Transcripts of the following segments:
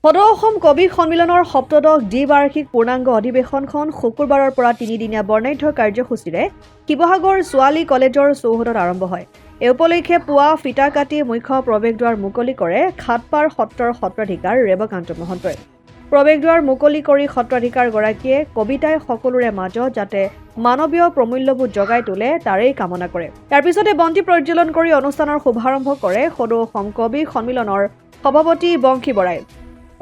সদৌ অসম কবি সন্মিলনৰ সপ্তদশ দ্বিবাৰ্ষিক পূৰ্ণাংগ অধিৱেশনখন শুকুৰবাৰৰ পৰা তিনিদিনীয়া বৰ্ণাঢ্য কাৰ্যসূচীৰে শিৱসাগৰ ছোৱালী কলেজৰ চৌহদত আৰম্ভ হয়। এই উপলক্ষে পুৱা ফিতা কাটি মুখ্য প্ৰৱেশদ্বাৰ মুকলি কৰে খাটপাৰ সত্ৰৰ সত্ৰাধিকাৰ ৰেবকান্ত মহন্তই। প্ৰৱেশদ্বাৰ মুকলি কৰি সত্ৰাধিকাৰগৰাকীয়ে কবিতাই সকলোৰে মাজত যাতে মানৱীয় প্ৰমূল্যবোধ জগাই তোলে তাৰেই কামনা কৰে। ইয়াৰ পিছতে বন্তি প্ৰজ্বলন কৰি অনুষ্ঠানৰ শুভাৰম্ভ কৰে সদৌ অসম কবি সন্মিলনৰ সভাপতি বংশী বৰাই।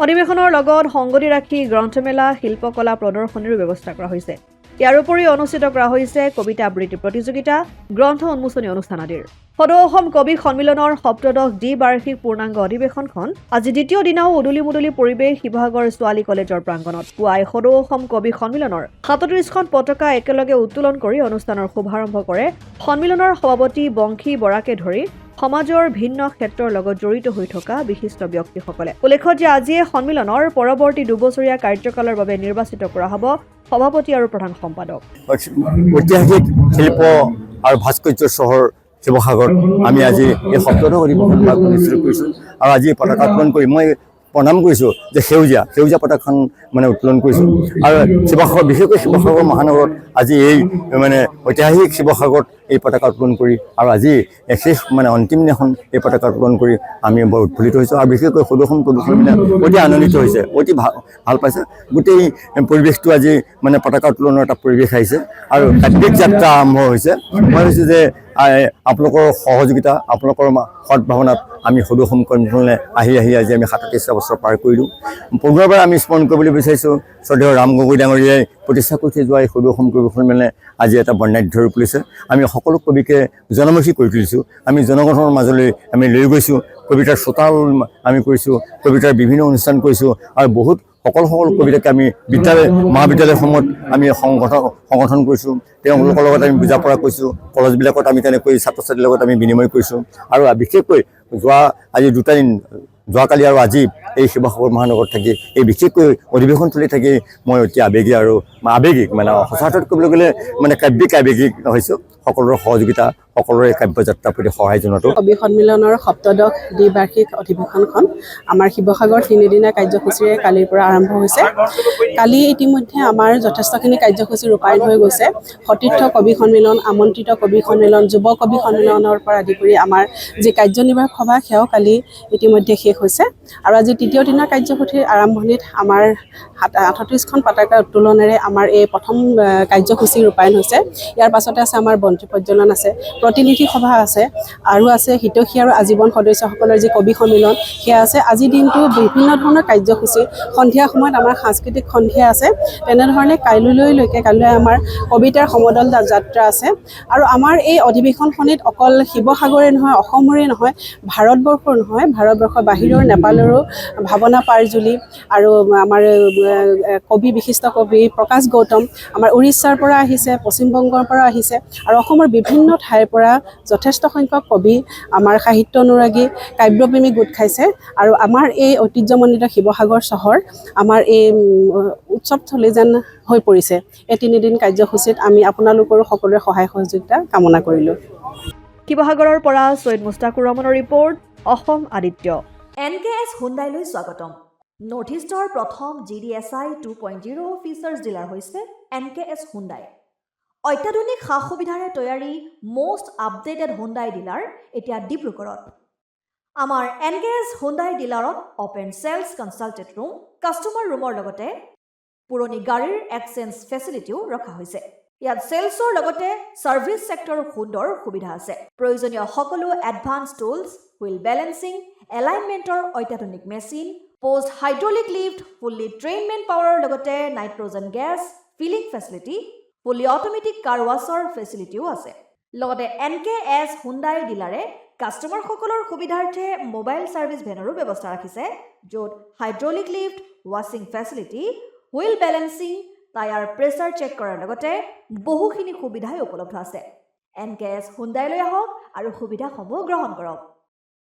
অধিৱেশনৰ লগত সংগতি ৰাখি গ্ৰন্থমেলা শিল্পকলা প্ৰদৰ্শনীৰো ব্যৱস্থা কৰা হৈছে। ইয়াৰ উপৰিও অনুষ্ঠিত কৰা হৈছে কবিতা আবৃত্তি প্ৰতিযোগিতা, গ্ৰন্থ উন্মোচনী অনুষ্ঠান আদিৰ। সদৌ অসম কবি সন্মিলনৰ সপ্তদশ দ্বিবাৰ্ষিক পূৰ্ণাংগ অধিৱেশনখন আজি দ্বিতীয় দিনাও উদুলি মুদুলি পৰিৱেশ শিৱসাগৰ ছোৱালী কলেজৰ প্ৰাংগণত। পুৱাই সদৌ অসম কবি সন্মিলনৰ ৩৭খন পতাকা একেলগে উত্তোলন কৰি অনুষ্ঠানৰ শুভাৰম্ভ কৰে সন্মিলনৰ সভাপতি বংশী বৰাকে ধৰি সমাজৰ ভিন্ন ক্ষেত্ৰৰ লগত জড়িত হৈ থকা বিশিষ্ট ব্যক্তিসকলে। উল্লেখ্য যে আজিয়ে সন্মিলনৰ পৰৱৰ্তী দুবছৰীয়া কাৰ্যকালৰ বাবে নিৰ্বাচিত কৰা হ'ব সভাপতি আৰু প্ৰধান সম্পাদক। ঐতিহাসিক শিল্প আৰু ভাস্কৰ্যৰ চহৰ শিৱসাগৰ আমি আজি এই সপ্তদশ অধিৱেশন অনুষ্ঠিত কৰিছোঁ আৰু আজি পতাকা উত্তোলন কৰি মই প্ৰণাম কৰিছোঁ যে সেউজীয়া পতাকাখন উত্তোলন কৰিছোঁ আৰু শিৱসাগৰ বিশেষকৈ শিৱসাগৰ মহানগৰত আজি এই ঐতিহাসিক শিৱসাগৰত এই পতাকা উত্তোলন কৰি আৰু আজি শেষ অন্তিম দিনাখন এই পতাকা উত্তোলন কৰি আমি বৰ উৎফুল্লিত হৈছোঁ আৰু বিশেষকৈ সদৌ অসম কবি সন্মিলন অতি আনন্দিত হৈছে, অতি ভাল পাইছে। গোটেই পৰিৱেশটো আজি পতাকা উত্তোলনৰ এটা পৰিৱেশ আহিছে আৰু কাব্যিক যাত্ৰা আৰম্ভ হৈছে। মই ভাবিছোঁ যে আপোনালোকৰ সহযোগিতা, আপোনালোকৰ সদ্ভাৱনাত আমি সদৌ অসম কৰ্মীসকলে আহি আজি আমি ৩৭টা বছৰ পাৰ কৰিলোঁ। পুনৰবাৰ আমি স্মৰণ কৰিবলৈ বিচাৰিছোঁ শ্ৰদ্ধেয় ৰাম গগৈ ডাঙৰীয়াই প্ৰতিষ্ঠা কৰি থৈ যোৱা এই সদৌ অসম কবি সন্মিলনে আজি এটা বৰ্ণাঢ্য ৰূপ লৈছে। আমি সকলো কবিকে জনমুখী কৰি তুলিছোঁ, আমি জনগণৰ মাজলৈ আমি লৈ গৈছোঁ, কবিতাৰ চোতাল আমি কৰিছোঁ, কবিতাৰ বিভিন্ন অনুষ্ঠান কৰিছোঁ আৰু সকলো কবিতাকে আমি বিদ্যালয় মহাবিদ্যালয়সমূহত আমি সংগঠন কৰিছোঁ। তেওঁলোকৰ লগত আমি বুজা পৰা কৰিছোঁ, কলেজবিলাকত আমি তেনেকৈ ছাত্ৰ ছাত্ৰীৰ লগত আমি বিনিময় কৰিছোঁ আৰু বিশেষকৈ আজি দুটা দিন যোৱাকালি আৰু আজি এই শিৱসাগৰ মহানগৰত থাকি এই বিশেষকৈ অধিৱেশনস্থলী থাকি মই অতি আৱেগিক সঁচা অৰ্থত ক'বলৈ গ'লে কাব্যিক আৱেগিক হৈছোঁ। সকলোৰে সহযোগিতা, সকলোৰে কাব্যযাত্ৰাৰ প্ৰতি সহায় জনোৱাটো। কবি সন্মিলনৰ সপ্তদশ দ্বিবাৰ্ষিক অধিৱেশনখন আমাৰ শিৱসাগৰ তিনিদিনীয়া কাৰ্যসূচীৰে কালিৰ পৰা আৰম্ভ হৈছে। কালি ইতিমধ্যে আমাৰ যথেষ্টখিনি কাৰ্যসূচী ৰূপায়ণ হৈ গৈছে। সতীৰ্থ কবি সন্মিলন, আমন্ত্ৰিত কবি সন্মিলন, যুৱ কবি সন্মিলনৰ পৰা আদি কৰি আমাৰ যি কাৰ্যনিৰ্বাহক সভা সেয়াও কালি ইতিমধ্যে শেষ হৈছে আৰু আজি তৃতীয় দিনৰ কাৰ্যসূচীৰ আৰম্ভণিত আমাৰ ৩৮খন পতাকা উত্তোলনেৰে আমাৰ এই প্ৰথম কাৰ্যসূচী ৰূপায়ণ হৈছে। ইয়াৰ পাছতে আছে আমাৰ বন্তি প্ৰজ্বলন আছে, প্ৰতিনিধি সভা আছে আৰু আছে হিতৈষী আৰু আজীৱন সদস্যসকলৰ যি কবি সন্মিলন সেয়া আছে। আজিৰ দিনটো বিভিন্ন ধৰণৰ কাৰ্যসূচী, সন্ধিয়া সময়ত আমাৰ সাংস্কৃতিক সন্ধিয়া আছে। তেনেধৰণে কাইলৈ আমাৰ কবিতাৰ সমদল যাত্ৰা আছে আৰু আমাৰ এই অধিৱেশনখনিত অকল শিৱসাগৰে নহয়, অসমৰে নহয়, ভাৰতবৰ্ষৰ নহয়, ভাৰতবৰ্ষৰ বাহিৰৰ নেপালৰো ভাৱনা পাৰজুলি আৰু আমাৰ কবি বিশিষ্ট কবি প্ৰকাশ গৌতম আমাৰ উৰিষ্যাৰ পৰা আহিছে, পশ্চিমবংগৰ পৰা আহিছে আৰু অসমৰ বিভিন্ন ঠাইৰ পৰা যথেষ্ট সংখ্যক কবি, আমাৰ সাহিত্য অনুৰাগী, কাব্যপ্ৰেমী গোট খাইছে আৰু আমাৰ এই ঐতিহ্যমণ্ডিত শিৱসাগৰ চহৰ আমাৰ এই উৎসৱস্থলী যেন হৈ পৰিছে। এই তিনিদিন কাৰ্যসূচীত আমি আপোনালোকৰো সকলোৰে সহায় সহযোগিতা কামনা কৰিলোঁ। শিৱসাগৰৰ পৰা ছৈয়দ মুস্তাকুৰ ৰহমানৰ ৰিপৰ্ট, অসম আদিত্য। NKS হুণ্ডাইলৈ স্বাগতম। নৰ্থ ইষ্টৰ প্ৰথম GDSI 2.0 ফিচাৰ্ছ ডিলাৰ হৈছে NKS হুণ্ডাই। অত্যাধুনিক সা সুবিধাৰে তৈয়াৰী মষ্ট আপডেটেড হুণ্ডাই ডিলাৰ এতিয়া ডিব্ৰুগড়ত। আমাৰ NKS হুণ্ডাই ডিলাৰত open sales consulted room, customer ৰুমৰ লগতে পুৰণি গাড়ীৰ এক্সচেঞ্জ ফেচিলিটিও ৰখা হৈছে। ইয়াত চেলছৰ লগতে ছাৰ্ভিচ ছেক্টৰৰ সুন্দৰ সুবিধা আছে। প্ৰয়োজনীয় সকলো এডভান্স টুলছ, হুইল বেলেন্সিং, এলাইনমেণ্টৰ অত্যাধুনিক machine, post hydraulic lift, fully ট্ৰেইনমেণ্ট পাৱাৰৰ লগতে nitrogen gas filling facility, fully automatic car washer ফেচিলিটিও আছে। লগতে NKS হুণ্ডাই ডিলাৰে কাষ্টমাৰসকলৰ সুবিধাৰ্থে মোবাইল ছাৰ্ভিচ ভেনৰো ব্যৱস্থা ৰাখিছে, য'ত হাইড্ৰলিক লিফ্ট, ৱাশ্বিং facility, wheel balancing, tyre pressure check কৰাৰ লগতে বহুখিনি সুবিধাই উপলব্ধ আছে। NKS হুণ্ডাইলৈ আহক আৰু সুবিধাসমূহ গ্ৰহণ কৰক।